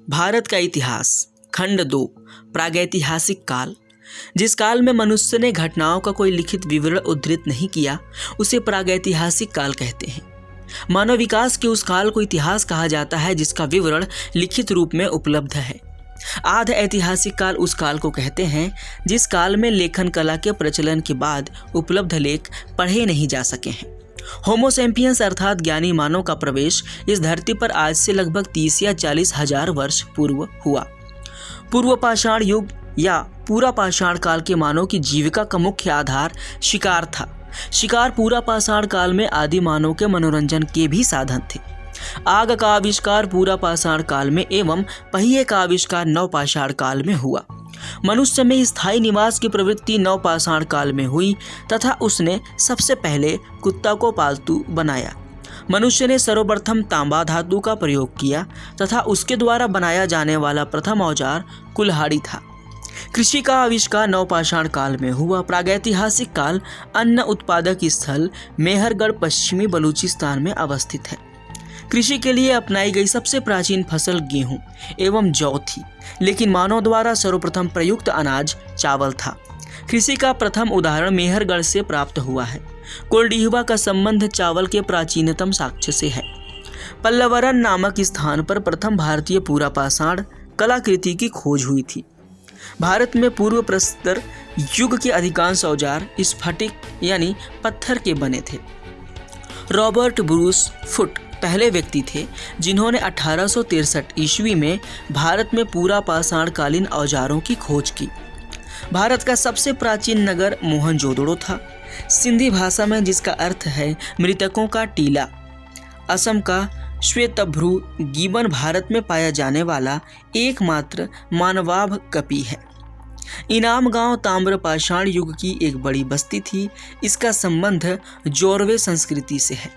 भारत का इतिहास खंड 2 प्रागैतिहासिक काल। जिस काल में मनुष्य ने घटनाओं का कोई लिखित विवरण उद्धृत नहीं किया उसे प्रागैतिहासिक काल कहते हैं। मानव विकास के उस काल को इतिहास कहा जाता है जिसका विवरण लिखित रूप में उपलब्ध है। आध ऐतिहासिक काल उस काल को कहते हैं जिस काल में लेखन कला के प्रचलन के बाद उपलब्ध लेख पढ़े नहीं जा सके हैं। होमो सैपियंस अर्थात ज्ञानी मानव का प्रवेश इस धरती पर आज से लगभग 30 या 40 हजार वर्ष पूर्व हुआ। पूर्व पाषाण युग या पूरा पाषाण काल के मानव की जीविका का मुख्य आधार शिकार था। शिकार पूरा पाषाण काल में आदि मानव के मनोरंजन के भी साधन थे। आग का आविष्कार पूरा पाषाण काल में एवं पहिए का आविष्कार नवपाषाण काल में हुआ। मनुष्य में स्थायी निवास की प्रवृत्ति नवपाषाण काल में हुई तथा उसने सबसे पहले कुत्ता को पालतू बनाया। मनुष्य ने सर्वप्रथम तांबा धातु का प्रयोग किया तथा उसके द्वारा बनाया जाने वाला प्रथम औजार कुल्हाड़ी था। कृषि का आविष्कार नवपाषाण काल में हुआ। प्रागैतिहासिक काल अन्न उत्पादक स्थल मेहरगढ़ पश्चिमी बलूचिस्तान में अवस्थित है। कृषि के लिए अपनाई गई सबसे प्राचीन फसल गेहूं एवं जौ थी, लेकिन मानव द्वारा सर्वप्रथम प्रयुक्त अनाज चावल था। कृषि का प्रथम उदाहरण मेहरगढ़ से प्राप्त हुआ है। कोल्डिहवा का संबंध चावल के प्राचीनतम साक्ष्य से है। पल्लवरन नामक स्थान पर प्रथम भारतीय पूरा पाषाण कलाकृति की खोज हुई थी। भारत में पूर्व प्रस्तर युग के अधिकांश औजार स्फटिक यानी पत्थर के बने थे। रॉबर्ट ब्रूस फुट पहले व्यक्ति थे जिन्होंने 1863 ईस्वी में भारत में पूरा पाषाणकालीन औजारों की खोज की। भारत का सबसे प्राचीन नगर मोहनजोदड़ो था, सिंधी भाषा में, जिसका अर्थ है मृतकों का टीला। असम का श्वेतभ्रू गिबन भारत में पाया जाने वाला एकमात्र मानवाभ कपि है। इनाम गांव ताम्र पाषाण युग की एक बड़ी बस्ती थी। इसका संबंध जोरवे संस्कृति से है।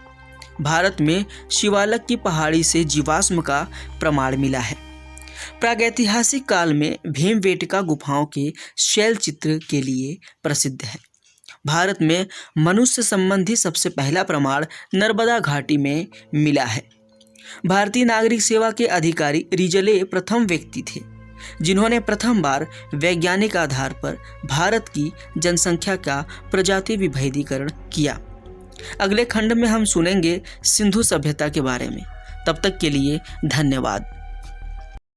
भारत में शिवालक की पहाड़ी से जीवाश्म का प्रमाण मिला है। प्रागैतिहासिक काल में भीमबेटका गुफाओं के शैल चित्र के लिए प्रसिद्ध है। भारत में मनुष्य संबंधी सबसे पहला प्रमाण नर्मदा घाटी में मिला है। भारतीय नागरिक सेवा के अधिकारी रिजले प्रथम व्यक्ति थे जिन्होंने प्रथम बार वैज्ञानिक आधार पर भारत की जनसंख्या का प्रजाति विभेदीकरण किया। अगले खंड में हम सुनेंगे सिंधु सभ्यता के बारे में। तब तक के लिए धन्यवाद।